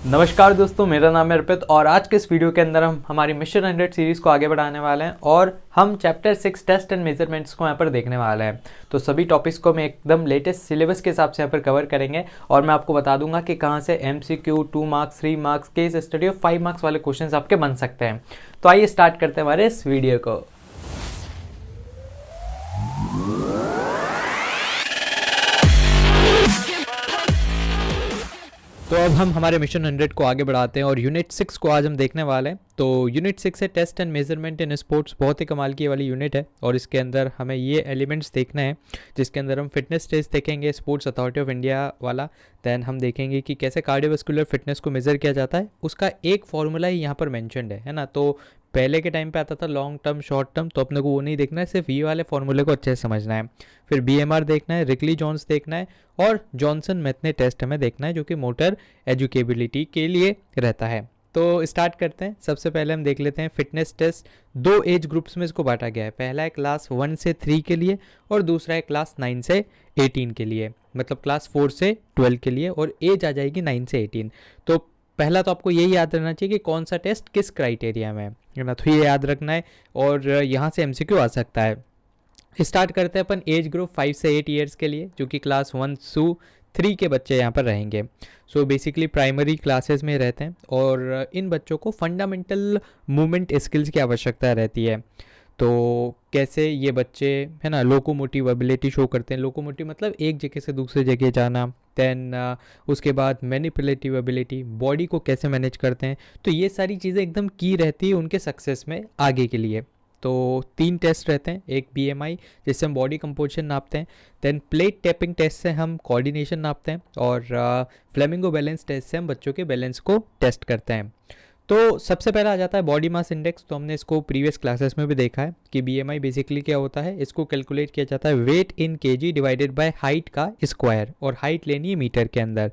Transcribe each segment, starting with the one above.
नमस्कार दोस्तों, मेरा नाम है अर्पित और आज के इस वीडियो के अंदर हम हमारी मिशन 100 सीरीज़ को आगे बढ़ाने वाले हैं और हम चैप्टर 6 टेस्ट एंड मेजरमेंट्स को यहाँ पर देखने वाले हैं। तो सभी टॉपिक्स को मैं एकदम लेटेस्ट सिलेबस के हिसाब से यहाँ पर कवर करेंगे और मैं आपको बता दूंगा कि कहाँ से MCQ 2 marks 3 marks case study और 5 मार्क्स वाले क्वेश्चन आपके बन सकते हैं। तो आइए स्टार्ट करते हैं हमारे इस वीडियो को। तो अब हम हमारे मिशन 100 को आगे बढ़ाते हैं और यूनिट 6 को आज हम देखने वाले हैं। तो यूनिट 6 है test and measurement in sports. बहुत ही कमाल की वाली यूनिट है और इसके अंदर हमें ये एलिमेंट्स देखने हैं, जिसके अंदर हम फिटनेस टेस्ट देखेंगे स्पोर्ट्स अथॉरिटी ऑफ इंडिया वाला। दैन हम देखेंगे कि कैसे कार्डियोवास्कुलर फिटनेस को मेज़र किया जाता है, उसका एक फॉर्मूला ही यहाँ पर मैंशनड है ना। तो पहले के टाइम पे आता था लॉन्ग टर्म शॉर्ट टर्म, तो अपने को वो नहीं देखना है, सिर्फ ये वाले फॉर्मूले को अच्छे से समझना है। फिर BMR देखना है, रिकली जॉन्स देखना है और जॉनसन मैथने टेस्ट हमें देखना है, जो कि मोटर एजुकेबिलिटी के लिए रहता है। तो स्टार्ट करते हैं। सबसे पहले हम देख लेते हैं फिटनेस टेस्ट। 2 एज ग्रुप्स में इसको बांटा गया है। पहला है क्लास 1 से 3 के लिए और दूसरा है क्लास 9 से 18 के लिए, मतलब क्लास 4 से 12 के लिए, और एज आ जाएगी 9 से 18। तो पहला तो आपको यही याद रहना चाहिए कि कौन सा टेस्ट किस क्राइटेरिया में है ना, तो ये याद रखना है और यहाँ से MCQ आ सकता है। स्टार्ट करते हैं अपन एज ग्रुप 5 से 8 ईयर्स के लिए, जो कि क्लास 1 से 3 के बच्चे यहाँ पर रहेंगे। सो बेसिकली प्राइमरी क्लासेस में रहते हैं और इन बच्चों को फंडामेंटल मूवमेंट स्किल्स की आवश्यकता रहती है। तो कैसे ये बच्चे है ना लोकोमोटिव एबिलिटी शो करते हैं। लोकोमोटिव मतलब एक जगह से दूसरी जगह जाना। दैन उसके बाद मैनिपुलेटिव एबिलिटी, बॉडी को कैसे मैनेज करते हैं। तो ये सारी चीज़ें एकदम की रहती है उनके सक्सेस में आगे के लिए। तो 3 टेस्ट रहते हैं, एक BMI जिससे हम बॉडी कंपोजिशन नापते हैं, दैन प्लेट टैपिंग टेस्ट से हम कोऑर्डिनेशन नापते हैं और फ्लेमिंगो बैलेंस टेस्ट से हम बच्चों के बैलेंस को टेस्ट करते हैं। तो सबसे पहला आ जाता है बॉडी मास इंडेक्स। तो हमने इसको प्रीवियस क्लासेस में भी देखा है कि BMI बेसिकली क्या होता है। इसको कैलकुलेट किया जाता है weight in kg divided by height का स्क्वायर, और हाइट लेनी है मीटर के अंदर।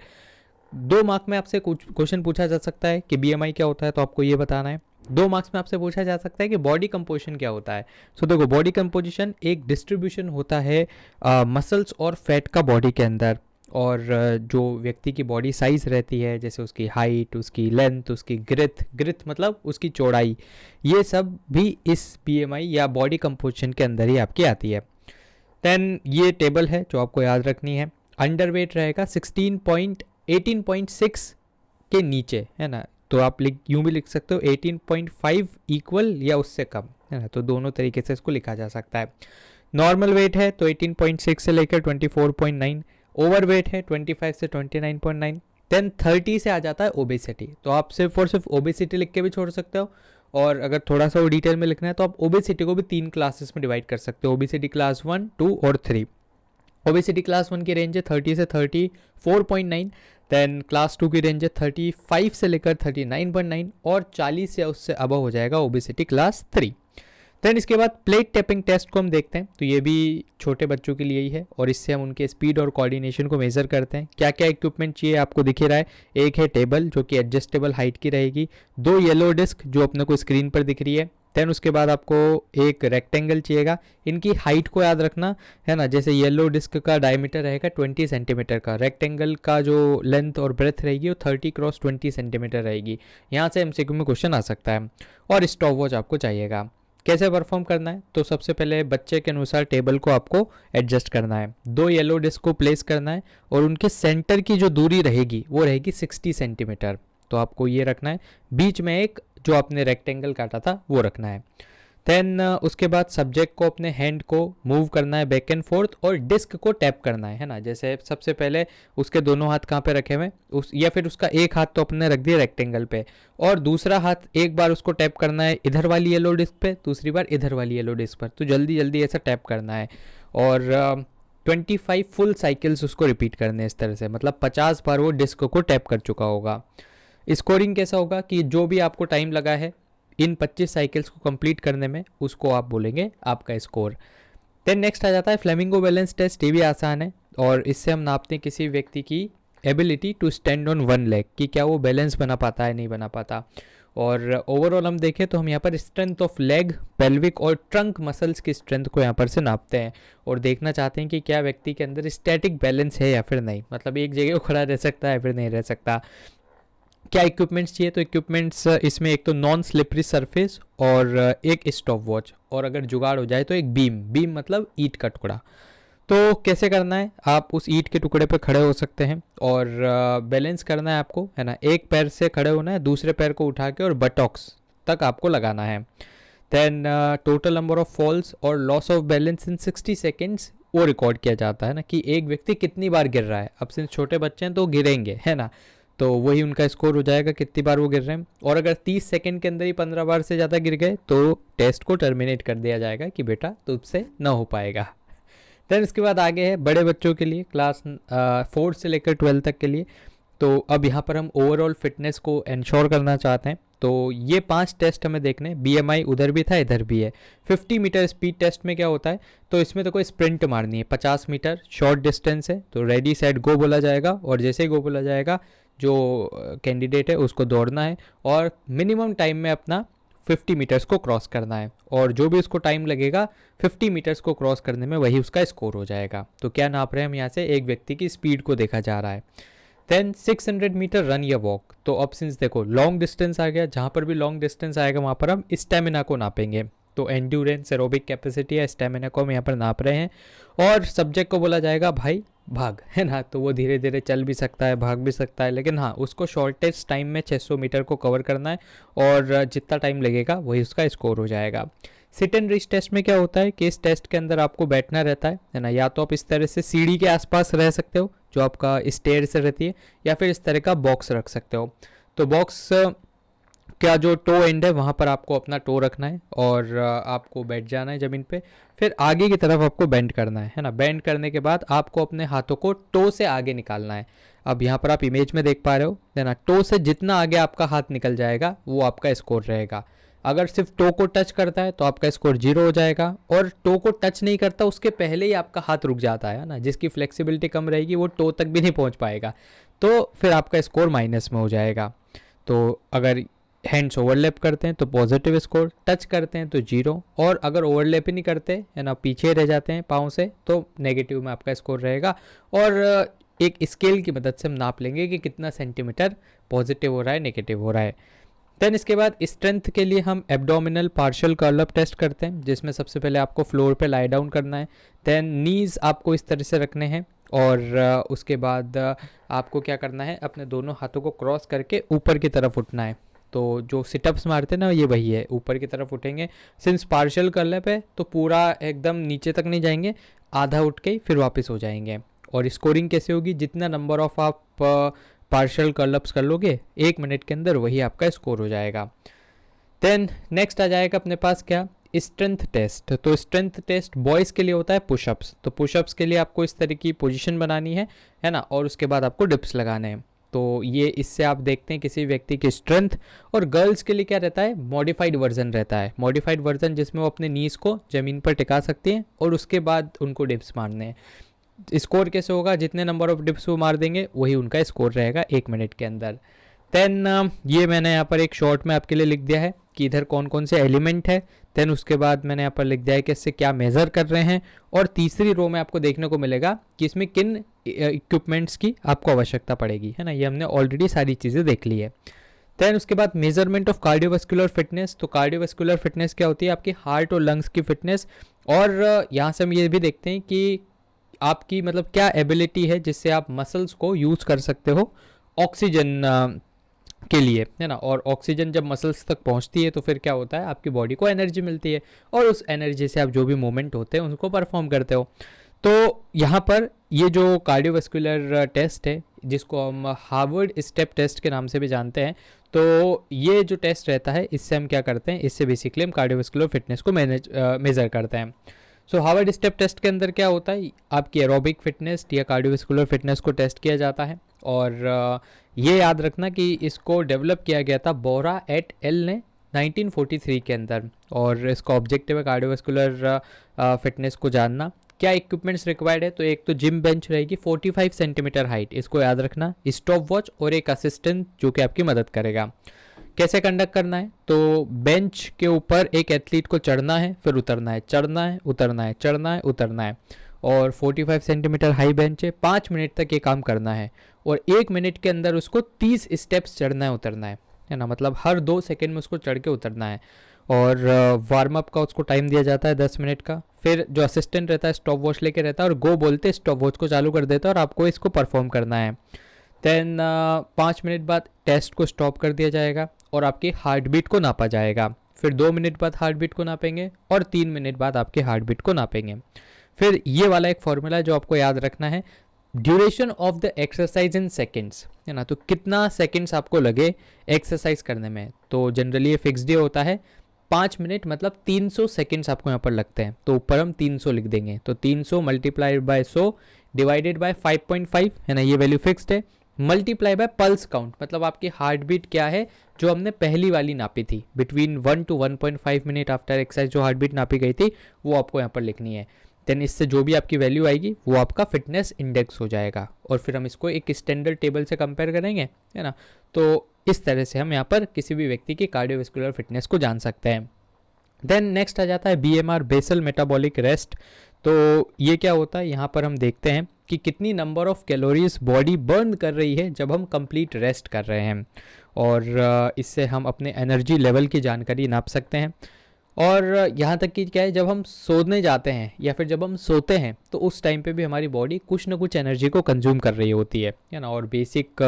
2 मार्क में आपसे कुछ क्वेश्चन पूछा जा सकता है कि BMI क्या होता है, तो आपको ये बताना है। 2 मार्क्स में आपसे पूछा जा सकता है कि बॉडी कंपोजिशन क्या होता है। सो देखो, बॉडी कंपोजिशन एक डिस्ट्रीब्यूशन होता है मसल्स और फैट का बॉडी के अंदर, और जो व्यक्ति की बॉडी साइज़ रहती है, जैसे उसकी हाइट, उसकी लेंथ, उसकी ग्रिथ मतलब उसकी चौड़ाई, ये सब भी इस BMI या बॉडी कंपोजिशन के अंदर ही आपकी आती है। दैन ये टेबल है जो आपको याद रखनी है। अंडर वेट रहेगा 18.6 के नीचे, है ना। तो आप यूँ भी लिख सकते हो 18.5 इक्वल या उससे कम, है ना। तो दोनों तरीके से इसको लिखा जा सकता है। नॉर्मल वेट है तो 18.6 से लेकर 24.9। ओवर वेट है 25 से 29.9। देन 30 से आ जाता है ओबेसिटी। तो आप सिर्फ और सिर्फ ओबेसिटी लिख के भी छोड़ सकते हो, और अगर थोड़ा सा वो डिटेल में लिखना है तो आप ओबेसिटी को भी 3 क्लासेस में डिवाइड कर सकते हो। ओबेसिटी क्लास 1, 2 और 3। ओबेसिटी क्लास 1 की रेंज है 30 से 34.9। देन क्लास 2 की रेंज है 35 से लेकर 39.9, और 40 या उससे अबव हो जाएगा ओबेसिटी क्लास 3। देन इसके बाद प्लेट टैपिंग टेस्ट को हम देखते हैं। तो ये भी छोटे बच्चों के लिए ही है और इससे हम उनके स्पीड और कोऑर्डिनेशन को मेज़र करते हैं। क्या क्या इक्विपमेंट चाहिए आपको दिख ही रहा है। एक है टेबल जो कि एडजस्टेबल हाइट की रहेगी, 2 येलो डिस्क जो अपने को स्क्रीन पर दिख रही है। देन उसके बाद आपको एक रेक्टेंगल चाहिएगा। इनकी हाइट को याद रखना, है ना। जैसे येलो डिस्क का डायमीटर रहेगा 20 सेंटीमीटर का, रेक्टेंगल का जो लेंथ और ब्रेथ रहेगी वो 30 क्रॉस 20 सेंटीमीटर रहेगी। यहाँ से MCQ में क्वेश्चन आ सकता है। और स्टॉप वॉच आपको चाहिएगा। कैसे परफॉर्म करना है, तो सबसे पहले बच्चे के अनुसार टेबल को आपको एडजस्ट करना है। 2 येलो डिस्क को प्लेस करना है और उनके सेंटर की जो दूरी रहेगी वो रहेगी 60 सेंटीमीटर। तो आपको ये रखना है। बीच में एक जो आपने रेक्टेंगल काटा था वो रखना है। देन उसके बाद सब्जेक्ट को अपने हैंड को मूव करना है बैक एंड फोर्थ, और डिस्क को टैप करना है ना। जैसे सबसे पहले उसके दोनों हाथ कहाँ पे रखे हुए या फिर उसका एक हाथ तो अपने रख दिया रेक्टेंगल पे, और दूसरा हाथ एक बार उसको टैप करना है इधर वाली येलो डिस्क पे, दूसरी बार इधर वाली येलो डिस्क पर। तो जल्दी जल्दी ऐसा टैप करना है और 25 फुल साइकिल्स उसको रिपीट करने हैं इस तरह से, मतलब 50 बार वो डिस्क को टैप कर चुका होगा। स्कोरिंग कैसा होगा कि जो भी आपको टाइम लगा है इन 25 साइकिल्स को कंप्लीट करने में, उसको आप बोलेंगे आपका स्कोर। देन नेक्स्ट आ जाता है फ्लेमिंगो बैलेंस टेस्ट। ये भी आसान है और इससे हम नापते हैं किसी व्यक्ति की ability to stand on 1 leg, कि क्या वो बैलेंस बना पाता है नहीं बना पाता। और ओवरऑल हम देखें तो हम यहाँ पर स्ट्रेंथ ऑफ लेग, पेल्विक और ट्रंक मसल्स की स्ट्रेंथ को यहाँ पर से नापते हैं और देखना चाहते हैं कि क्या व्यक्ति के अंदर स्टैटिक बैलेंस है या फिर नहीं, मतलब एक जगह खड़ा रह सकता है या फिर नहीं रह सकता। क्या इक्विपमेंट्स चाहिए, तो इक्विपमेंट्स इसमें एक तो नॉन स्लिपरी सरफेस और एक स्टॉप वॉच, और अगर जुगाड़ हो जाए तो एक बीम। बीम मतलब ईंट का टुकड़ा। तो कैसे करना है, आप उस ईंट के टुकड़े पर खड़े हो सकते हैं और बैलेंस करना है आपको, है ना। एक पैर से खड़े होना है, दूसरे पैर को उठा के और बटॉक्स तक आपको लगाना है। Then total number of falls और loss of balance in 60 seconds वो रिकॉर्ड किया जाता है ना, कि एक व्यक्ति कितनी बार गिर रहा है। अब सिंस छोटे बच्चे हैं तो गिरेंगे, है ना, तो वही उनका स्कोर हो जाएगा कितनी बार वो गिर रहे हैं। और अगर 30 सेकंड के अंदर ही 15 बार से ज़्यादा गिर गए तो टेस्ट को टर्मिनेट कर दिया जाएगा कि बेटा तुझसे ना हो पाएगा। देन इसके बाद आगे है बड़े बच्चों के लिए, क्लास 4 से लेकर 12 तक के लिए। तो अब यहाँ पर हम ओवरऑल फिटनेस को इंश्योर करना चाहते हैं, तो ये 5 टेस्ट हमें देखने हैं। BMI उधर भी था, इधर भी है। 50 मीटर स्पीड टेस्ट में क्या होता है, तो इसमें तो कोई स्प्रिंट मारनी है, 50 मीटर शॉर्ट डिस्टेंस है, तो रेडी सेट गो बोला जाएगा, और जैसे ही गो बोला जाएगा जो कैंडिडेट है उसको दौड़ना है और मिनिमम टाइम में अपना 50 मीटर्स को क्रॉस करना है, और जो भी उसको टाइम लगेगा 50 मीटर्स को क्रॉस करने में वही उसका स्कोर हो जाएगा। तो क्या नाप रहे हैं हम यहाँ से, एक व्यक्ति की स्पीड को देखा जा रहा है। देन 600 मीटर रन या वॉक, तो अब सिंस देखो लॉन्ग डिस्टेंस आ गया, जहाँ पर भी लॉन्ग डिस्टेंस आएगा वहाँ पर हम स्टेमिना को नापेंगे। तो एंड्योरेंस, एरोबिक कैपेसिटी या स्टेमिना को हम यहाँ पर नाप रहे हैं, और सब्जेक्ट को बोला जाएगा भाई भाग, है ना। तो वो धीरे धीरे चल भी सकता है, भाग भी सकता है, लेकिन हाँ उसको शॉर्टेस्ट टाइम में 600 मीटर को कवर करना है, और जितना टाइम लगेगा वही उसका स्कोर हो जाएगा। सिट एंड रीच टेस्ट में क्या होता है कि इस टेस्ट के अंदर आपको बैठना रहता है ना। या तो आप इस तरह से सीढ़ी के आसपास रह सकते हो जो आपका स्टेयर से रहती है, या फिर इस तरह का बॉक्स रख सकते हो। तो बॉक्स क्या जो टो एंड है वहाँ पर आपको अपना टो रखना है और आपको बैठ जाना है ज़मीन पे। फिर आगे की तरफ आपको बेंड करना है ना। बेंड करने के बाद आपको अपने हाथों को टो से आगे निकालना है। अब यहाँ पर आप इमेज में देख पा रहे हो, है ना, टो से जितना आगे आपका हाथ निकल जाएगा वो आपका स्कोर रहेगा। अगर सिर्फ टो को टच करता है तो आपका स्कोर 0 हो जाएगा, और टो को टच नहीं करता उसके पहले ही आपका हाथ रुक जाता है ना, जिसकी फ्लेक्सिबिलिटी कम रहेगी वो टो तक भी नहीं पहुँच पाएगा, तो फिर आपका स्कोर माइनस में हो जाएगा। तो अगर हैंड्स ओवरलैप करते हैं तो पॉजिटिव स्कोर, टच करते हैं तो 0, और अगर ओवरलैप ही नहीं करते है ना, पीछे रह जाते हैं पाँव से, तो नेगेटिव में आपका स्कोर रहेगा। और एक स्केल की मदद से हम नाप लेंगे कि कितना सेंटीमीटर पॉजिटिव हो रहा है, नेगेटिव हो रहा है। देन इसके बाद स्ट्रेंथ के लिए हम abdominal partial curl up test करते हैं, जिसमें सबसे पहले आपको फ्लोर पे लाई डाउन करना है। देन नीज़ आपको इस तरह से रखने हैं, और उसके बाद आपको क्या करना है, अपने दोनों हाथों को क्रॉस करके ऊपर की तरफ उठना है। तो जो सिटअप्स मारते हैं ना ये वही है, ऊपर की तरफ उठेंगे। सिंस पार्शियल कर्ल अप है तो पूरा एकदम नीचे तक नहीं जाएंगे, आधा उठ के फिर वापस हो जाएंगे। और स्कोरिंग कैसे होगी, जितना नंबर ऑफ आप पार्शियल कर्ल अप्स कर लोगे 1 मिनट के अंदर वही आपका स्कोर हो जाएगा। देन नेक्स्ट आ जाएगा अपने पास क्या, स्ट्रेंथ टेस्ट। तो स्ट्रेंथ टेस्ट बॉयज़ के लिए होता है पुशअप्स। तो पुशअप्स के लिए आपको इस तरह की पोजीशन बनानी है ना, और उसके बाद आपको डिप्स लगाने हैं। तो ये इससे आप देखते हैं किसी व्यक्ति की स्ट्रेंथ। और गर्ल्स के लिए क्या रहता है, मॉडिफाइड वर्जन रहता है। मॉडिफाइड वर्जन जिसमें वो अपने नीज को ज़मीन पर टिका सकती हैं और उसके बाद उनको डिप्स मारने हैं। स्कोर कैसे होगा, जितने नंबर ऑफ डिप्स वो मार देंगे वही उनका स्कोर रहेगा 1 मिनट के अंदर। देन ये मैंने यहाँ पर एक शॉर्ट में आपके लिए लिख दिया है कि इधर कौन कौन से एलिमेंट है। देन उसके बाद मैंने यहाँ पर लिख दिया है कि इससे क्या मेज़र कर रहे हैं, और तीसरी रो में आपको देखने को मिलेगा कि इसमें किन इक्विपमेंट्स की आपको आवश्यकता पड़ेगी, है ना। ये हमने ऑलरेडी सारी चीज़ें देख ली है। देन उसके बाद मेजरमेंट ऑफ कार्डियोवास्कुलर फिटनेस। तो कार्डियोवास्कुलर फिटनेस क्या होती है, आपकी हार्ट और लंग्स की फिटनेस। और यहाँ से हम ये भी देखते हैं कि आपकी मतलब क्या एबिलिटी है जिससे आप मसल्स को यूज़ कर सकते हो ऑक्सीजन के लिए, है ना। और ऑक्सीजन जब मसल्स तक पहुंचती है तो फिर क्या होता है, आपकी बॉडी को एनर्जी मिलती है, और उस एनर्जी से आप जो भी मूवमेंट होते हैं उनको परफॉर्म करते हो। तो यहाँ पर ये जो कार्डियोवास्कुलर टेस्ट है जिसको हम हार्वर्ड स्टेप टेस्ट के नाम से भी जानते हैं, तो ये जो टेस्ट रहता है इससे हम क्या करते हैं, इससे बेसिकली हम कार्डियोवास्कुलर फिटनेस को मेज़र करते हैं। सो हार्वर्ड स्टेप टेस्ट के अंदर क्या होता है, आपकी एरोबिक फिटनेस या कार्डियोवास्कुलर फिटनेस को टेस्ट किया जाता है। और ये याद रखना कि इसको डेवलप किया गया था बोरा एट एल ने 1943 के अंदर, और इसका ऑब्जेक्टिव है कार्डियोवास्कुलर फिटनेस को जानना। क्या इक्विपमेंट्स रिक्वायर्ड है, तो एक तो जिम बेंच रहेगी 45 सेंटीमीटर हाइट, इसको याद रखना, स्टॉप वॉच और एक असिस्टेंट जो कि आपकी मदद करेगा। कैसे कंडक्ट करना है, तो बेंच के ऊपर एक एथलीट को चढ़ना है, फिर उतरना है, चढ़ना है, उतरना है, चढ़ना है, उतरना है। और 45 सेंटीमीटर हाई बेंच है, 5 मिनट तक ये काम करना है। और 1 मिनट के अंदर उसको 30 स्टेप्स चढ़ना है उतरना है ना, मतलब हर 2 सेकेंड में उसको चढ़ के उतरना है। और वार्म अप का उसको टाइम दिया जाता है 10 मिनट का। फिर जो असिस्टेंट रहता है स्टॉप वॉच लेके रहता है और गो बोलते स्टॉप वॉच को चालू कर देता है और आपको इसको परफॉर्म करना है। देन 5 मिनट बाद टेस्ट को स्टॉप कर दिया जाएगा और आपकी हार्ट बीट को नापा जाएगा। फिर 2 मिनट बाद हार्ट बीट को नापेंगे और 3 मिनट बाद आपके हार्ट बीट को नापेंगे। फिर ये वाला एक फॉर्मूला है जो आपको याद रखना है, duration of the exercise in seconds, है ना, तो कितना सेकेंड्स आपको लगे एक्सरसाइज करने में। तो जनरली ये फिक्स डे होता है 5 मिनट, मतलब 300 सेकेंड्स आपको यहाँ पर लगते हैं। तो ऊपर हम 300 लिख देंगे, तो 300 मल्टीप्लाइड बाय 100 डिवाइडेड बाय 5.5, है ना, ये वैल्यू फिक्स्ड है। मल्टीप्लाई बाय पल्स काउंट, मतलब आपकी हार्ट बीट क्या है जो हमने पहली वाली नापी थी, between 1 to 1.5 minute after exercise जो हार्ट बीट नापी गई थी वो आपको यहाँ पर लिखनी है। देन इससे जो भी आपकी वैल्यू आएगी वो आपका फिटनेस इंडेक्स हो जाएगा और फिर हम इसको एक स्टैंडर्ड टेबल से कंपेयर करेंगे, है ना। तो इस तरह से हम यहाँ पर किसी भी व्यक्ति की कार्डियोवैस्कुलर फिटनेस को जान सकते हैं। देन नेक्स्ट आ जाता है BMR, बेसल मेटाबॉलिक रेस्ट। तो ये क्या होता है, यहाँ पर हम देखते हैं कि कितनी number of calories body burn कर रही है जब हम कंप्लीट रेस्ट कर रहे हैं, और इससे हम अपने एनर्जी लेवल की जानकारी नाप सकते हैं। और यहाँ तक कि क्या है, जब हम सोने जाते हैं या फिर जब हम सोते हैं तो उस टाइम पे भी हमारी बॉडी कुछ ना कुछ एनर्जी को कंज्यूम कर रही होती है ना। और बेसिक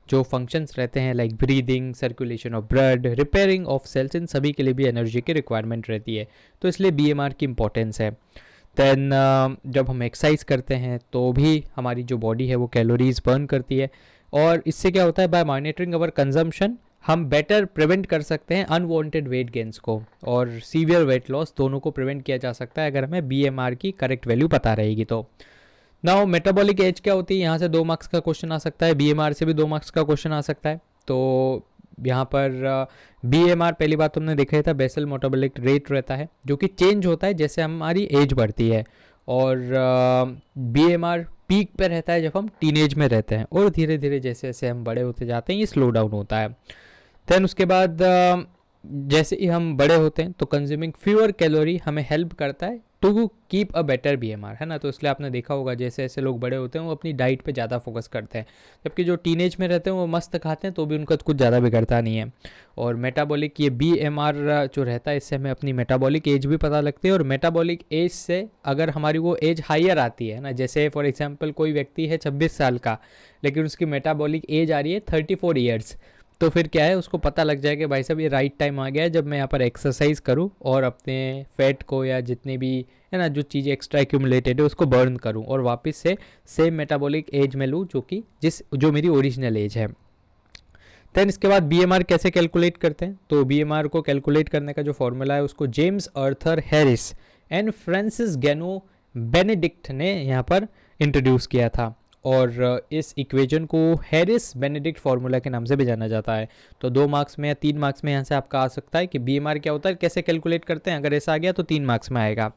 जो फंक्शंस रहते हैं like breathing, circulation of blood, repairing of cells, इन सभी के लिए भी एनर्जी की रिक्वायरमेंट रहती है। तो इसलिए BMR की इंपॉर्टेंस है। देन जब हम एक्सरसाइज करते हैं तो भी हमारी जो बॉडी है वो कैलोरीज बर्न करती है, और इससे क्या होता है, बाय मॉनिटरिंग अवर कंजम्पशन हम बेटर प्रिवेंट कर सकते हैं अनवांटेड वेट गेन्स को और सीवियर वेट लॉस, दोनों को प्रिवेंट किया जा सकता है अगर हमें BMR की करेक्ट वैल्यू पता रहेगी तो। नाउ मेटाबॉलिक एज क्या होती है, यहाँ से 2 मार्क्स का क्वेश्चन आ सकता है, BMR से भी 2 मार्क्स का क्वेश्चन आ सकता है। तो यहाँ पर BMR पहली बात तुमने देखा था, बेसल मेटाबॉलिक रेट रहता है जो कि चेंज होता है जैसे हमारी एज बढ़ती है, और BMR पीक पे रहता है जब हम टीनेज में रहते हैं, और धीरे धीरे जैसे जैसे हम बड़े होते जाते हैं ये स्लो डाउन होता है। देन उसके बाद जैसे ही हम बड़े होते हैं तो कंज्यूमिंग फ्यूअर कैलोरी हमें हेल्प करता है to keep a better BMR, है ना। तो इसलिए आपने देखा होगा जैसे जैसे लोग बड़े होते हैं वो अपनी डाइट पे ज़्यादा फोकस करते हैं, जबकि जो टीनेज में रहते हैं वो मस्त खाते हैं तो भी उनका कुछ ज़्यादा बिगड़ता नहीं है। और मेटाबॉलिक ये BMR जो रहता है इससे हमें अपनी मेटाबॉलिक एज भी पता लगती है, और मेटाबॉलिक एज से अगर हमारी वो एज हाइयर आती है ना, जैसे फॉर एग्जाम्पल कोई व्यक्ति है 26 साल का लेकिन उसकी मेटाबॉलिक एज आ रही है 34 ईयर्स, तो फिर क्या है, उसको पता लग जाएगा भाई साहब ये राइट टाइम आ गया है जब मैं यहाँ पर एक्सरसाइज करूँ और अपने फैट को या जितने भी है ना जो चीज़ें एक्स्ट्रा एक्यूमुलेटेड है उसको बर्न करूँ और वापस से सेम मेटाबॉलिक एज में लूँ जो मेरी ओरिजिनल एज है। देन इसके बाद BMR कैसे कैलकुलेट करते हैं, तो BMR को कैलकुलेट करने का जो फॉर्मूला है उसको James Arthur Harris and Francis गैनो Benedict ने यहाँ पर इंट्रोड्यूस किया था, और इस इक्वेशन को हैरिस बेनेडिक्ट फार्मूला के नाम से भी जाना जाता है। तो 2 मार्क्स में या 3 मार्क्स में यहाँ से आपका आ सकता है कि BMR क्या होता है, कैसे कैलकुलेट करते हैं। अगर ऐसा आ गया तो 3 मार्क्स में आएगा।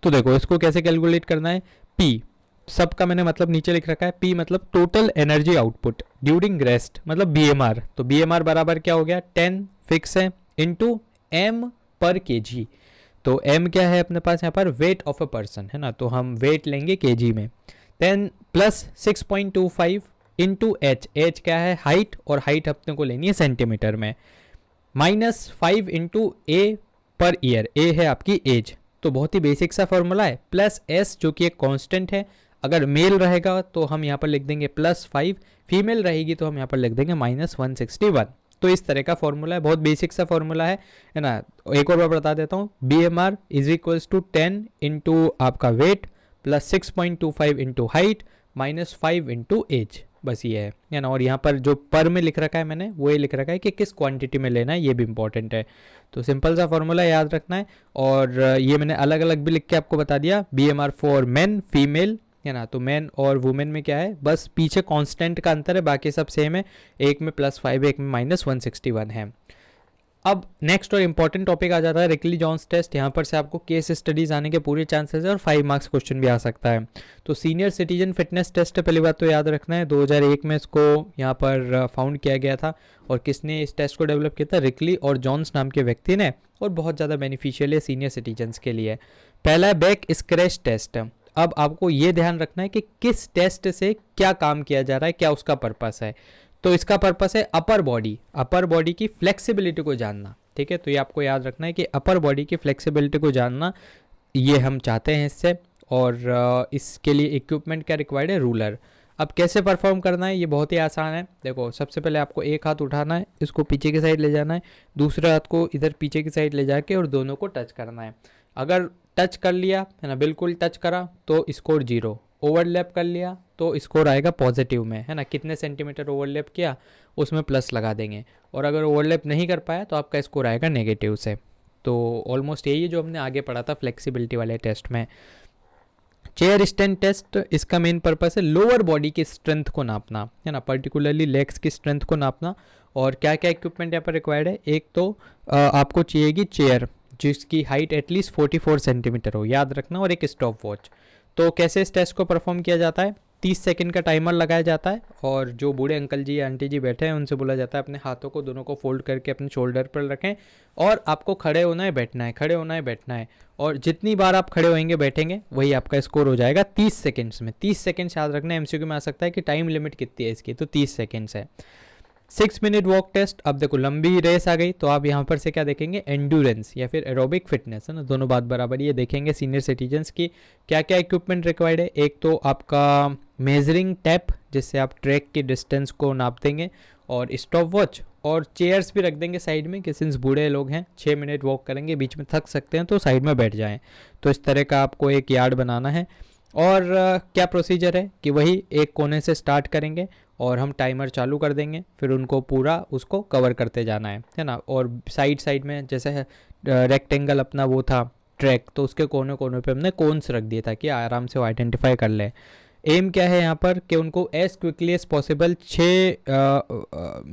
तो देखो इसको कैसे कैलकुलेट करना है, P सबका मैंने मतलब नीचे लिख रखा है, P मतलब total energy output during rest, मतलब BMR। तो BMR बराबर क्या हो गया, 10 फिक्स है इंटू M पर kg। तो M क्या है अपने पास यहाँ पर, वेट ऑफ अ पर्सन, है ना, तो हम वेट लेंगे kg में। Then plus 6.25 into H, H क्या है हाइट, और हाइट अपने को लेनी है सेंटीमीटर में, माइनस 5 इंटू ए पर ईयर, ए है आपकी एज। तो बहुत ही बेसिक सा फॉर्मूला है, प्लस एस जो कि एक कांस्टेंट है, अगर मेल रहेगा तो हम यहाँ पर लिख देंगे +5, फीमेल रहेगी तो हम यहाँ पर लिख देंगे -161। तो इस तरह का फॉर्मूला है, बहुत बेसिक सा फॉर्मूला है ना। एक और बार बता देता हूँ, BMR is equals to 10 into आपका weight plus 6.25 into height minus 5 into age, बस ये है ना। और यहाँ पर जो पर में लिख रखा है मैंने वो ये लिख रखा है कि किस क्वांटिटी में लेना है, ये भी इंपॉर्टेंट है। तो सिंपल सा फॉर्मूला याद रखना है, और ये मैंने अलग अलग भी लिख के आपको बता दिया, BMR फॉर मेन फीमेल, है ना। तो मैन और वुमेन में क्या है, बस पीछे कांस्टेंट का अंतर है, बाकी सब सेम है, एक में +5 एक में -161 है। अब नेक्स्ट और इंपॉर्टेंट टॉपिक आ जाता है रिकली जॉन्स टेस्ट। यहाँ पर से आपको केस स्टडीज आने के पूरे चांसेस है और 5 मार्क्स क्वेश्चन भी आ सकता है। तो सीनियर सिटीजन फिटनेस टेस्ट है, पहली बात तो याद रखना है, 2001 में इसको यहाँ पर फाउंड किया गया था, और किसने इस टेस्ट को डेवलप किया था, रिकली और जॉन्स नाम के व्यक्ति ने, और बहुत ज़्यादा बेनिफिशियल है सीनियर सिटीजन्स के लिए। पहला है बैक स्क्रैच टेस्ट। अब आपको ये ध्यान रखना है कि किस टेस्ट से क्या काम किया जा रहा है, क्या उसका पर्पस है। तो इसका पर्पस है अपर बॉडी की फ्लेक्सिबिलिटी को जानना, ठीक है। तो ये आपको याद रखना है कि अपर बॉडी की फ्लेक्सिबिलिटी को जानना ये हम चाहते हैं इससे। और इसके लिए इक्विपमेंट क्या रिक्वायर्ड है, रूलर। अब कैसे परफॉर्म करना है, ये बहुत ही आसान है। देखो सबसे पहले आपको एक हाथ उठाना है, इसको पीछे की साइड ले जाना है, दूसरे हाथ को इधर पीछे की साइड ले जाके और दोनों को टच करना है। अगर टच कर लिया है ना, बिल्कुल टच करा तो स्कोर 0, ओवरलैप कर लिया तो स्कोर आएगा पॉजिटिव में, है ना। कितने सेंटीमीटर ओवरलैप किया उसमें प्लस लगा देंगे, और अगर ओवरलैप नहीं कर पाया तो आपका स्कोर आएगा नेगेटिव से। तो ऑलमोस्ट यही है जो हमने आगे पढ़ा था फ्लेक्सिबिलिटी वाले टेस्ट में। चेयर स्टैंड टेस्ट, इसका मेन पर्पस है लोअर बॉडी की स्ट्रेंथ को नापना, है ना, पर्टिकुलरली लेग्स की स्ट्रेंथ को नापना। और क्या क्या इक्विपमेंट यहाँ पर रिक्वायर्ड है, एक तो आपको चाहिएगी चेयर जिसकी हाइट एटलीस्ट 44 सेंटीमीटर हो, याद रखना, और एक स्टॉप वॉच। तो कैसे इस टेस्ट को परफॉर्म किया जाता है, 30 सेकंड का टाइमर लगाया जाता है, और जो बूढ़े अंकल जी या आंटी जी बैठे हैं उनसे बोला जाता है अपने हाथों को दोनों को फोल्ड करके अपने शोल्डर पर रखें, और आपको खड़े होना है बैठना है, खड़े होना है बैठना है, और जितनी बार आप खड़े होंगे बैठेंगे वही आपका स्कोर हो जाएगा 30 सेकेंड्स में। 30 सेकेंड्स याद रखना, एमसीक्यू में आ सकता है कि टाइम लिमिट कितनी है इसकी, तो 30 सेकेंड्स है। 6 मिनट वॉक टेस्ट, अब देखो लंबी रेस आ गई तो आप यहाँ पर से क्या देखेंगे, एंडूरेंस या फिर एरोबिक फिटनेस, है ना, दोनों बात बराबर ये देखेंगे। सीनियर सिटीजन्स की क्या क्या इक्विपमेंट रिक्वायर्ड है, एक तो आपका मेजरिंग टैप जिससे आप ट्रैक की डिस्टेंस को नाप देंगे, और स्टॉप वॉच, और चेयर्स भी रख देंगे साइड में कि सिंस बूढ़े लोग हैं 6 मिनट वॉक करेंगे, बीच में थक सकते हैं तो साइड में बैठ जाएं। तो इस तरह का आपको एक यार्ड बनाना है। और क्या प्रोसीजर है कि वही एक कोने से स्टार्ट करेंगे और हम टाइमर चालू कर देंगे, फिर उनको पूरा उसको कवर करते जाना है ना। और साइड में जैसे रेक्टेंगल अपना वो था ट्रैक, तो उसके कोने कोने पे हमने कोन्स रख दिए ताकि आराम से वो आइडेंटिफाई कर ले। एम क्या है यहाँ पर कि उनको एज क्विकली एज पॉसिबल 6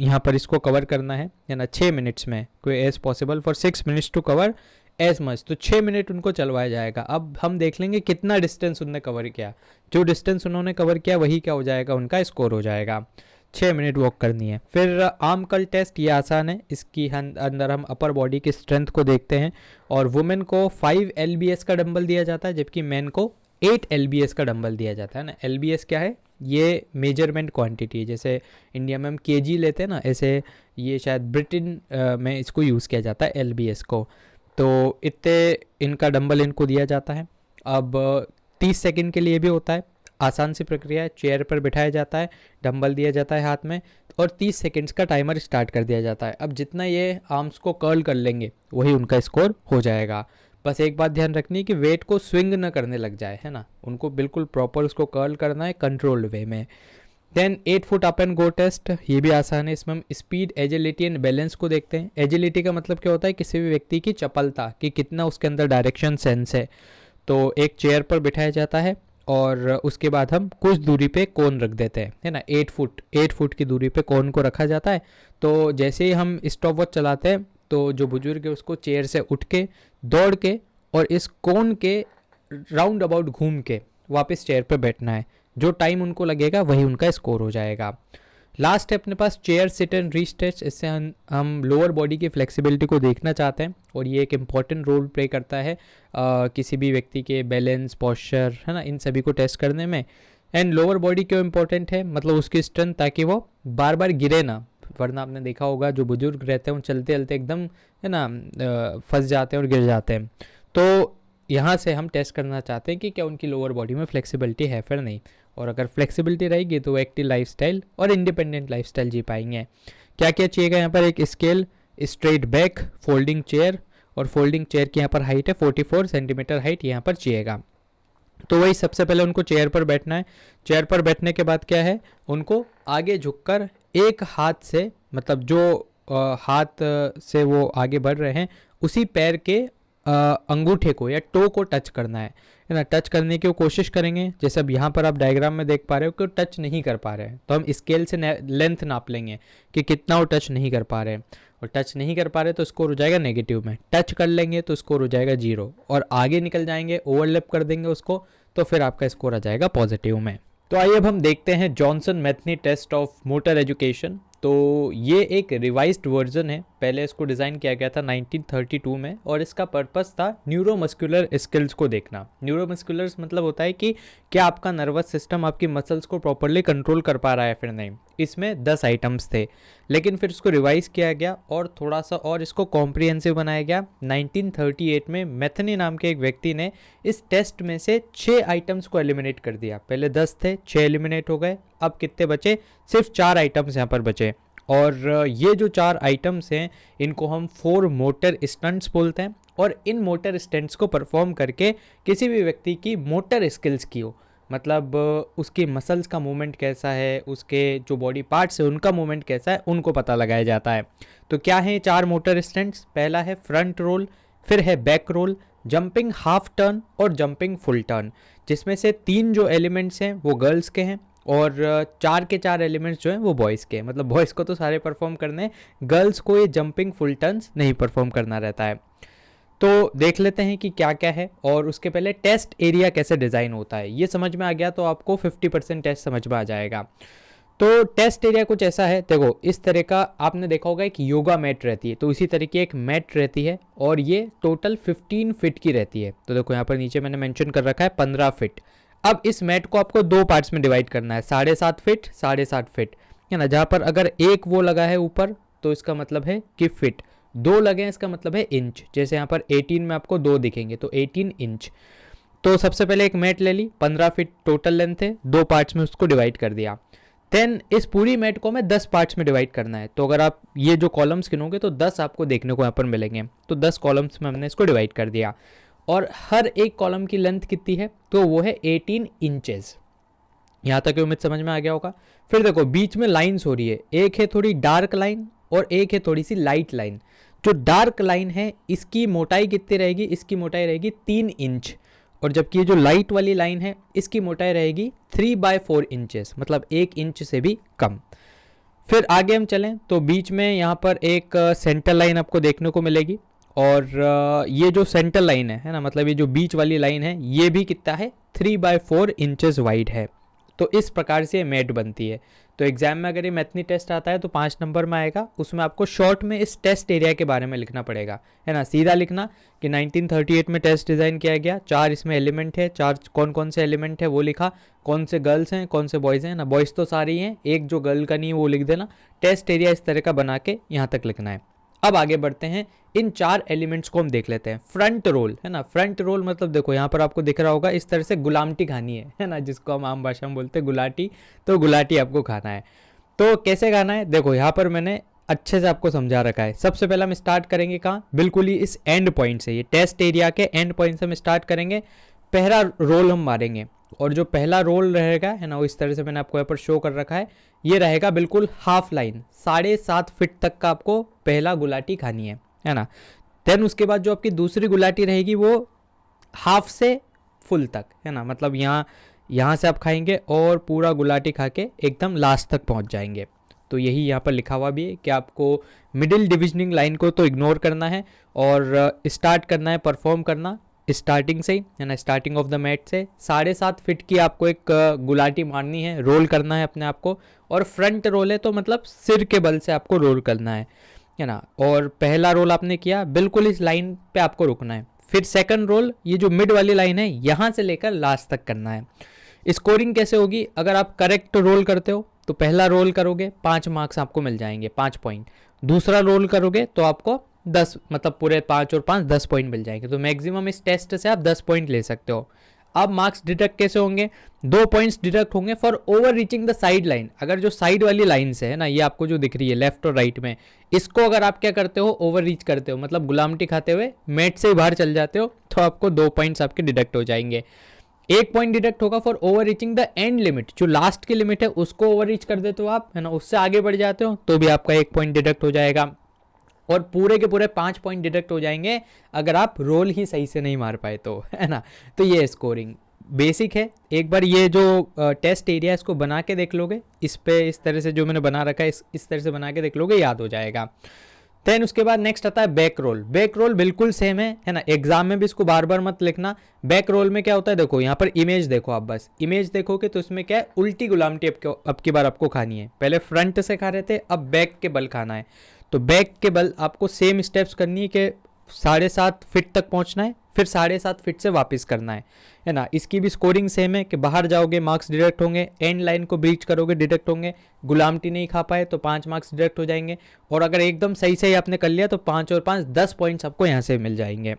यहाँ पर इसको कवर करना है ना, 6 मिनट्स में, कोई as possible for 6 minutes to cover as much, तो 6 मिनट उनको चलवाया जाएगा। अब हम देख लेंगे कितना डिस्टेंस उन्होंने कवर किया, जो डिस्टेंस उन्होंने कवर किया वही क्या हो जाएगा, उनका स्कोर हो जाएगा। 6 मिनट वॉक करनी है। फिर आर्म कर्ल टेस्ट, ये आसान है, इसकी अंदर हम अपर बॉडी की स्ट्रेंथ को देखते हैं, और वुमेन को 5 LBS का डंबल दिया जाता है जबकि मैन को 8 LBS का डंबल दिया जाता है ना। LBS क्या है, ये मेजरमेंट क्वांटिटी है, जैसे इंडिया में हम केजी लेते हैं ना, ऐसे ये शायद ब्रिटेन में इसको यूज़ किया जाता है LBS को। तो इतने इनका डंबल इनको दिया जाता है। अब 30 सेकंड के लिए भी होता है, आसान सी प्रक्रिया है, चेयर पर बिठाया जाता है, डंबल दिया जाता है हाथ में, और 30 सेकंड्स का टाइमर स्टार्ट कर दिया जाता है। अब जितना ये आर्म्स को कर्ल कर लेंगे वही उनका स्कोर हो जाएगा। बस एक बात ध्यान रखनी है कि वेट को स्विंग न करने लग जाए, है ना, उनको बिल्कुल प्रॉपर उसको कर्ल करना है कंट्रोल्ड वे में। Then 8 foot up and go test, ये भी आसान है, इसमें हम स्पीड, एजिलिटी एंड बैलेंस को देखते हैं। एजिलिटी का मतलब क्या होता है, किसी भी व्यक्ति की चपलता, कि कितना उसके अंदर डायरेक्शन सेंस है। तो एक चेयर पर बिठाया जाता है और उसके बाद हम कुछ दूरी पे कोन रख देते हैं, है ना, 8 फुट की दूरी पे कोन को रखा जाता है। तो जैसे ही हम स्टॉप वॉच चलाते हैं तो जो बुजुर्ग है उसको चेयर से उठ के, दौड़ के, और इस कोन के राउंड अबाउट घूम के वापस चेयर पे बैठना है। जो टाइम उनको लगेगा वही उनका स्कोर हो जाएगा। लास्ट है अपने पास chair sit and reach test, इससे हम लोअर बॉडी की फ्लेक्सिबिलिटी को देखना चाहते हैं, और ये एक इम्पॉर्टेंट रोल प्ले करता है किसी भी व्यक्ति के बैलेंस, पोस्चर, है ना, इन सभी को टेस्ट करने में। एंड लोअर बॉडी क्यों इम्पोर्टेंट है, मतलब उसकी स्ट्रेंथ, ताकि वो बार बार गिरे ना, वरना आपने देखा होगा जो बुजुर्ग रहते हैं वो चलते चलते एकदम, है ना, फंस जाते हैं और गिर जाते हैं। तो यहाँ से हम टेस्ट करना चाहते हैं कि क्या उनकी लोअर बॉडी में फ्लेक्सिबिलिटी है फिर नहीं, और अगर फ्लेक्सिबिलिटी रहेगी तो वो एक्टिव लाइफस्टाइल और इंडिपेंडेंट लाइफस्टाइल जी पाएंगे। क्या क्या चाहिएगा यहाँ पर, एक scale, straight back, folding chair, और फोल्डिंग चेयर की यहाँ पर हाइट है 44 सेंटीमीटर हाइट यहाँ पर चाहिएगा। तो वही सबसे पहले उनको चेयर पर बैठना है। चेयर पर बैठने के बाद क्या है, उनको आगे झुककर एक हाथ से, मतलब जो हाथ से वो आगे बढ़ रहे हैं उसी पैर के अंगूठे को या टो को टच करना है ना। टच करने की वो कोशिश करेंगे, जैसे अब यहाँ पर आप डायग्राम में देख पा रहे हो कि टच नहीं कर पा रहे हैं, तो हम स्केल से लेंथ नाप लेंगे कि कितना वो टच नहीं कर पा रहे हैं, और टच नहीं कर पा रहे तो स्कोर हो जाएगा नेगेटिव में। टच कर लेंगे तो स्कोर हो जाएगा 0, और आगे निकल जाएंगे, ओवरलैप कर देंगे उसको, तो फिर आपका स्कोर आ जाएगा पॉजिटिव में। तो आइए अब हम देखते हैं Johnson Metheny test of motor education. तो ये एक रिवाइज्ड वर्जन है पहले इसको डिज़ाइन किया गया था 1932 में, और इसका पर्पस था न्यूरोमस्कुलर स्किल्स को देखना। न्यूरोमस्कुलर मतलब होता है कि क्या आपका नर्वस सिस्टम आपकी मसल्स को प्रॉपरली कंट्रोल कर पा रहा है फिर नहीं। इसमें 10 आइटम्स थे, लेकिन फिर इसको रिवाइज किया गया और थोड़ा सा और इसको कॉम्प्रिहेंसिव बनाया गया। 1938 में मैथनी नाम के एक व्यक्ति ने इस टेस्ट में से 6 आइटम्स को एलिमिनेट कर दिया। पहले 10 थे, 6 एलिमिनेट हो गए, अब कितने बचे, सिर्फ 4 आइटम्स यहाँ पर बचे। और ये जो 4 आइटम्स हैं इनको हम 4 मोटर स्टंट्स बोलते हैं, और इन मोटर स्टंट्स को परफॉर्म करके किसी भी व्यक्ति की मोटर स्किल्स की हो, मतलब उसकी मसल्स का मूवमेंट कैसा है, उसके जो बॉडी पार्ट्स है उनका मूवमेंट कैसा है, उनको पता लगाया जाता है। तो क्या है 4 मोटर स्टंट्स, पहला है फ्रंट रोल, फिर है back role, jumping half turn और जंपिंग फुल टर्न, जिसमें से 3 जो एलिमेंट्स हैं वो गर्ल्स के हैं और 4 के 4 एलिमेंट्स जो हैं वो बॉयज़ के। मतलब बॉयज़ को तो सारे परफॉर्म करने हैं, गर्ल्स को ये जंपिंग फुल टर्न्स नहीं परफॉर्म करना रहता है। तो देख लेते हैं कि क्या क्या है, और उसके पहले टेस्ट एरिया कैसे डिज़ाइन होता है ये समझ में आ गया तो आपको 50% टेस्ट समझ में आ जाएगा। तो टेस्ट एरिया कुछ ऐसा है, देखो इस तरह का आपने देखा होगा एक योगा मैट रहती है, तो इसी तरह की एक मैट रहती है और ये टोटल 15 फीट की रहती है। तो देखो यहाँ पर नीचे मैंने मेंशन कर रखा है 15 फीट। अब इस मैट को आपको 2 पार्ट्स में डिवाइड करना है, 7.5 फीट 7.5 फीट, है ना। जहाँ पर अगर एक वो लगा है ऊपर तो इसका मतलब है कि फिट, 2 लगे हैं इसका मतलब है इंच। जैसे यहाँ पर 18 में आपको 2 दिखेंगे तो 18 इंच। तो सबसे पहले एक मैट ले ली, 15 फीट टोटल लेंथ है, 2 पार्ट्स में उसको डिवाइड कर दिया। देन इस पूरी मैट को हमें 10 पार्ट्स में डिवाइड करना है। तो अगर आप ये जो कॉलम्स गिनोगे तो 10 आपको देखने को यहाँ पर मिलेंगे। तो 10 कॉलम्स में हमने इसको डिवाइड कर दिया, और हर एक कॉलम की लेंथ कितनी है, तो वो है 18 इंचेस। यहाँ तक उम्मीद समझ में आ गया होगा। फिर देखो बीच में लाइन्स हो रही है, एक है थोड़ी डार्क लाइन और एक है थोड़ी सी लाइट लाइन। जो डार्क लाइन है इसकी मोटाई कितनी रहेगी, इसकी मोटाई रहेगी 3 इंच, और जबकि ये जो लाइट वाली लाइन है इसकी मोटाई रहेगी 3/4 इंचेस, मतलब 1 इंच से भी कम। फिर आगे हम चलें तो बीच में यहाँ पर एक सेंटर लाइन आपको देखने को मिलेगी, और ये जो सेंटर लाइन है ना, मतलब ये जो बीच वाली लाइन है ये भी कितना है 3/4 इंचेस वाइड है। तो इस प्रकार से मैट बनती है। तो एग्जाम में अगर ये मैथनी टेस्ट आता है तो 5 नंबर में आएगा, उसमें आपको शॉर्ट में इस टेस्ट एरिया के बारे में लिखना पड़ेगा, है ना। सीधा लिखना कि 1938 में टेस्ट डिज़ाइन किया गया, 4 इसमें एलिमेंट है, 4 कौन कौन से एलिमेंट है वो लिखा, कौन से गर्ल्स हैं कौन से बॉयज़ हैं ना, बॉयज़ तो सारे ही हैं, एक जो गर्ल का नहीं है वो लिख देना। टेस्ट एरिया इस तरह का बना के यहाँ तक लिखना है। अब आगे बढ़ते हैं, इन 4 एलिमेंट्स को हम देख लेते हैं। फ्रंट रोल, है ना, फ्रंट रोल मतलब देखो यहाँ पर आपको दिख रहा होगा इस तरह से गुलामटी खानी है ना, जिसको हम आम भाषा में बोलते हैं गुलाटी। तो गुलाटी आपको खाना है। तो कैसे खाना है, देखो यहाँ पर मैंने अच्छे से आपको समझा रखा है। सबसे पहले हम स्टार्ट करेंगे कहाँ, बिल्कुल ही इस एंड पॉइंट से, ये टेस्ट एरिया के एंड पॉइंट से हम स्टार्ट करेंगे। पहला रोल हम मारेंगे, और जो पहला रोल रहेगा है ना वो इस तरह से मैंने आपको यहाँ पर शो कर रखा है, ये रहेगा बिल्कुल हाफ लाइन, 7.5 फीट तक का आपको पहला गुलाटी खानी है ना। देन उसके बाद जो आपकी दूसरी गुलाटी रहेगी वो हाफ से फुल तक, है ना, मतलब यहाँ से आप खाएंगे और पूरा गुलाटी खा के एकदम लास्ट तक पहुँच जाएंगे। तो यही यहाँ पर लिखा हुआ भी है कि आपको मिडिल डिविजनिंग लाइन को तो इग्नोर करना है और स्टार्ट करना है परफॉर्म करना स्टार्टिंग से ही, है ना, स्टार्टिंग ऑफ द मैट से। 7.5 फीट की आपको एक गुलाटी मारनी है, रोल करना है अपने आप को, और फ्रंट रोल है तो मतलब सिर के बल से आपको रोल करना है ना। और पहला रोल आपने किया, बिल्कुल इस लाइन पे आपको रुकना है। फिर सेकंड रोल, ये जो मिड वाली लाइन है यहाँ से लेकर लास्ट तक करना है। स्कोरिंग कैसे होगी, अगर आप करेक्ट रोल करते हो तो पहला रोल करोगे 5 मार्क्स आपको मिल जाएंगे, 5 पॉइंट। दूसरा रोल करोगे तो आपको 10, मतलब पूरे 5 और 5 10 पॉइंट मिल जाएंगे। तो मैक्सिमम इस टेस्ट से आप 10 पॉइंट ले सकते हो। अब मार्क्स डिडक्ट कैसे होंगे, 2 पॉइंट्स डिडक्ट होंगे for over reaching the side line. अगर जो साइड वाली लाइन से है ना, ये आपको जो दिख रही है लेफ्ट और राइट में, इसको अगर आप क्या करते हो, ओवर रीच करते हो, मतलब गुलामटी खाते हुए मैट से बाहर चल जाते हो, तो आपको 2 पॉइंट्स आपके डिडक्ट हो जाएंगे। 1 पॉइंट डिडक्ट होगा for over reaching the end limit, जो लास्ट की लिमिट है उसको ओवर रीच कर देते हो आप, है ना, उससे आगे बढ़ जाते हो तो भी आपका 1 पॉइंट डिडक्ट हो जाएगा। और पूरे के पूरे 5 पॉइंट डिडक्ट हो जाएंगे अगर आप रोल ही सही से नहीं मार पाए तो, है ना। तो ये स्कोरिंग बेसिक है। एक बार ये जो टेस्ट एरिया इसको बना के देख लोगे, इस पे इस तरह से जो मैंने बना रखा है इस तरह से बना के देख लोगे, याद हो जाएगा। देन उसके बाद नेक्स्ट आता है बैक रोल। बैक रोल बिल्कुल सेम है ना, एग्जाम में भी इसको बार बार मत लिखना। बैक रोल में क्या होता है, देखो यहाँ पर इमेज देखो, आप बस इमेज देखोगे तो इसमें क्या है, उल्टी गुलामटी अब की बार आपको खानी है। पहले फ्रंट से खा रहे थे, अब बैक के बल खाना है। तो बैक के बल आपको सेम स्टेप्स करनी है कि 7.5 फीट तक पहुंचना है, फिर 7.5 फीट से वापस करना है ना। इसकी भी स्कोरिंग सेम है कि बाहर जाओगे मार्क्स डिडक्ट होंगे, एंड लाइन को ब्रीच करोगे डिडक्ट होंगे, गुलामटी नहीं खा पाए तो 5 मार्क्स डिडक्ट हो जाएंगे, और अगर एकदम सही सही आपने कर लिया तो 5 और 5 10 पॉइंट्स आपको यहाँ से मिल जाएंगे।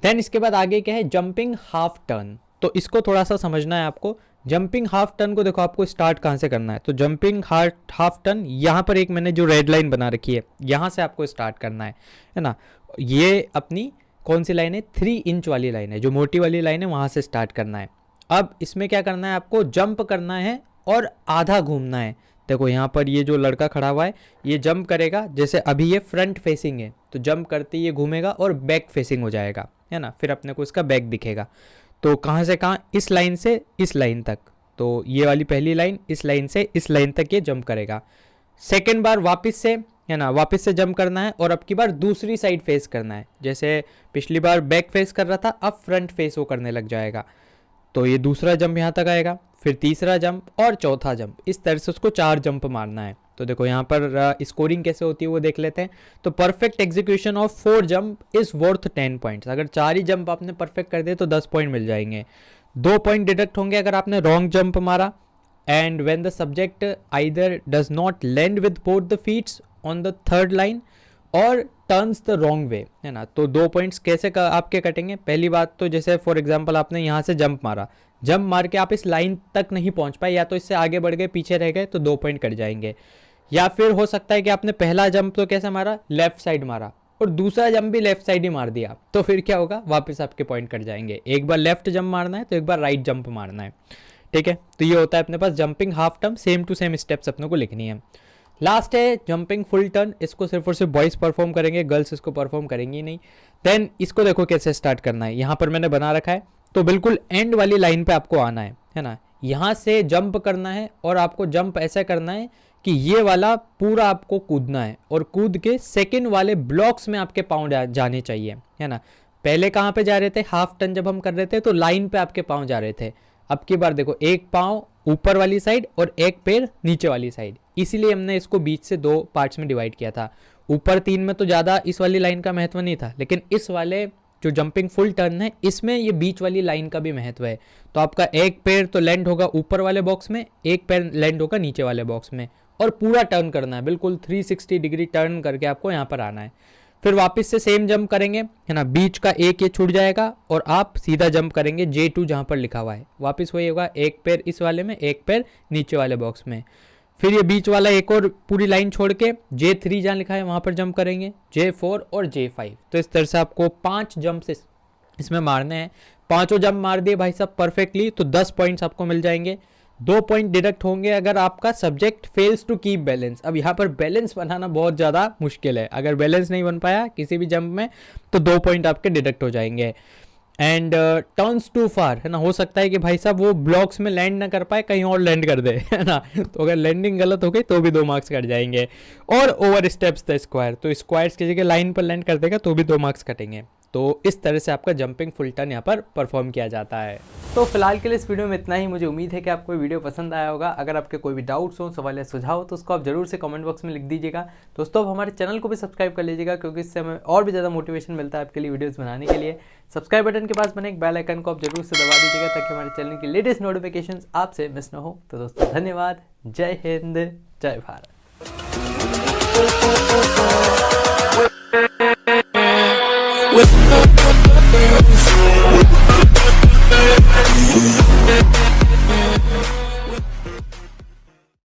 देन इसके बाद आगे क्या है, जंपिंग हाफ टर्न। तो इसको थोड़ा सा समझना है आपको। जंपिंग हाफ टर्न को देखो आपको स्टार्ट कहाँ से करना है, तो जंपिंग हाफ टर्न यहाँ पर एक मैंने जो रेड लाइन बना रखी है यहाँ से आपको स्टार्ट करना है ना। ये अपनी कौन सी लाइन है, 3 इंच वाली लाइन है, जो मोटी वाली लाइन है वहाँ से स्टार्ट करना है। अब इसमें क्या करना है, आपको जंप करना है और आधा घूमना है। देखो यहाँ पर ये जो लड़का खड़ा हुआ है ये जंप करेगा, जैसे अभी ये फ्रंट फेसिंग है तो जंप करते ये घूमेगा और बैक फेसिंग हो जाएगा, है ना। फिर अपने को इसका बैक दिखेगा। तो कहाँ से कहाँ, इस लाइन से इस लाइन तक, तो ये वाली पहली लाइन, इस लाइन से इस लाइन तक ये जंप करेगा। सेकेंड बार वापस से, है ना, वापस से जंप करना है और अब की बार दूसरी साइड फेस करना है। जैसे पिछली बार बैक फेस कर रहा था, अब फ्रंट फेस वो करने लग जाएगा। तो ये दूसरा जंप यहाँ तक आएगा, फिर तीसरा जंप और चौथा जंप, इस तरह से उसको 4 जंप मारना है। तो देखो यहाँ पर स्कोरिंग कैसे होती है वो देख लेते हैं। तो perfect execution of 4 jump is worth 10 points. अगर 4 ही जंप आपने परफेक्ट कर दिए तो 10 पॉइंट मिल जाएंगे। 2 पॉइंट डिडक्ट होंगे अगर आपने रॉन्ग जंप मारा। And when the subject either does not land with both the feets on the third line or turns the wrong way, है ना। तो 2 पॉइंट्स कैसे आपके कटेंगे। पहली बात तो जैसे फॉर एग्जांपल आपने यहाँ से जंप मारा, जंप मार के आप इस लाइन तक नहीं पहुँच पाए, या तो इससे आगे बढ़ गए पीछे रह गए तो 2 पॉइंट कट जाएंगे। या फिर हो सकता है कि आपने पहला जंप तो कैसे मारा, लेफ्ट साइड मारा, और दूसरा जंप भी लेफ्ट साइड ही मार दिया, तो फिर क्या होगा, वापस आपके पॉइंट कट जाएंगे। एक बार लेफ्ट जंप मारना है तो एक बार राइट जंप मारना है, ठीक है। तो ये होता है अपने पास jumping half turn, same to same steps अपने को लिखनी है। लास्ट है जंपिंग फुल टर्न। इसको सिर्फ और सिर्फ बॉयज परफॉर्म करेंगे, गर्ल्स इसको परफॉर्म करेंगी नहीं। देन इसको देखो कैसे स्टार्ट करना है, यहाँ पर मैंने बना रखा है। तो बिल्कुल एंड वाली लाइन पे आपको आना है ना। यहाँ से जंप करना है और आपको जंप ऐसा करना है कि ये वाला पूरा आपको कूदना है, और कूद के सेकंड वाले ब्लॉक्स में आपके पाँव जाने चाहिए, है ना। पहले कहाँ पे जा रहे थे, हाफ टर्न जब हम कर रहे थे तो लाइन पे आपके पाँव जा रहे थे। अब की बार देखो, एक पाँव ऊपर वाली साइड और एक पैर नीचे वाली साइड, इसीलिए हमने इसको बीच से 2 पार्ट्स में डिवाइड किया था। ऊपर 3 में तो ज़्यादा इस वाली लाइन का महत्व नहीं था, लेकिन इस वाले जो जंपिंग फुल टर्न है इसमें ये बीच वाली लाइन का भी महत्व है। तो आपका एक पैर तो लैंड होगा ऊपर वाले बॉक्स में, एक पैर लैंड होगा नीचे वाले बॉक्स में, और पूरा टर्न करना है, बिल्कुल 360 डिग्री टर्न करके आपको यहाँ पर आना है। फिर वापस से सेम जंप करेंगे, है ना। बीच का एक ये छूट जाएगा और आप सीधा जंप करेंगे J2 जहाँ पर लिखा हुआ है। वापस वही होगा, एक पैर इस वाले में, एक पैर नीचे वाले बॉक्स में। फिर ये बीच वाला एक और पूरी लाइन छोड़ के J3 जहाँ लिखा है वहाँ पर जंप करेंगे, J4 और J5। तो इस तरह से आपको 5 जंप इसमें मारने हैं। 5 जंप मार दिए भाई साहब परफेक्टली तो 10 पॉइंट्स आपको मिल जाएंगे। 2 पॉइंट डिडक्ट होंगे अगर आपका subject fails to keep balance. अब यहाँ पर बैलेंस बनाना बहुत ज़्यादा मुश्किल है, अगर बैलेंस नहीं बन पाया किसी भी जंप में तो 2 पॉइंट आपके डिडक्ट हो जाएंगे। एंड टर्न्स टू फार, है ना। हो सकता है कि भाई साहब वो ब्लॉक्स में लैंड ना कर पाए, कहीं और लैंड कर दे, है ना। तो अगर लैंडिंग गलत हो गई तो भी 2 मार्क्स कट जाएंगे। और ओवर स्टेप्स द स्क्वायर, तो स्क्वायर्स की जगह लाइन पर लैंड कर देगा तो भी 2 मार्क्स कटेंगे। तो इस तरह से आपका जंपिंग फुल टर्न यहाँ पर परफॉर्म किया जाता है। तो फिलहाल के लिए इस वीडियो में इतना ही। मुझे उम्मीद है कि आपको वीडियो पसंद आया होगा। अगर आपके कोई भी डाउट्स हो, सवाल या सुझाव हो तो उसको आप जरूर से कमेंट बॉक्स में लिख दीजिएगा। दोस्तों आप हमारे चैनल को भी सब्सक्राइब कर लीजिएगा, क्योंकि इससे हमें और भी ज़्यादा मोटिवेशन मिलता है आपके लिए वीडियोज़ बनाने के लिए। सब्सक्राइब बटन के पास बने एक बेल आइकन को आप जरूर से दबा दीजिएगा, ताकि हमारे चैनल की लेटेस्ट नोटिफिकेशंस आपसे मिस ना हो। तो दोस्तों धन्यवाद, जय हिंद, जय भारत।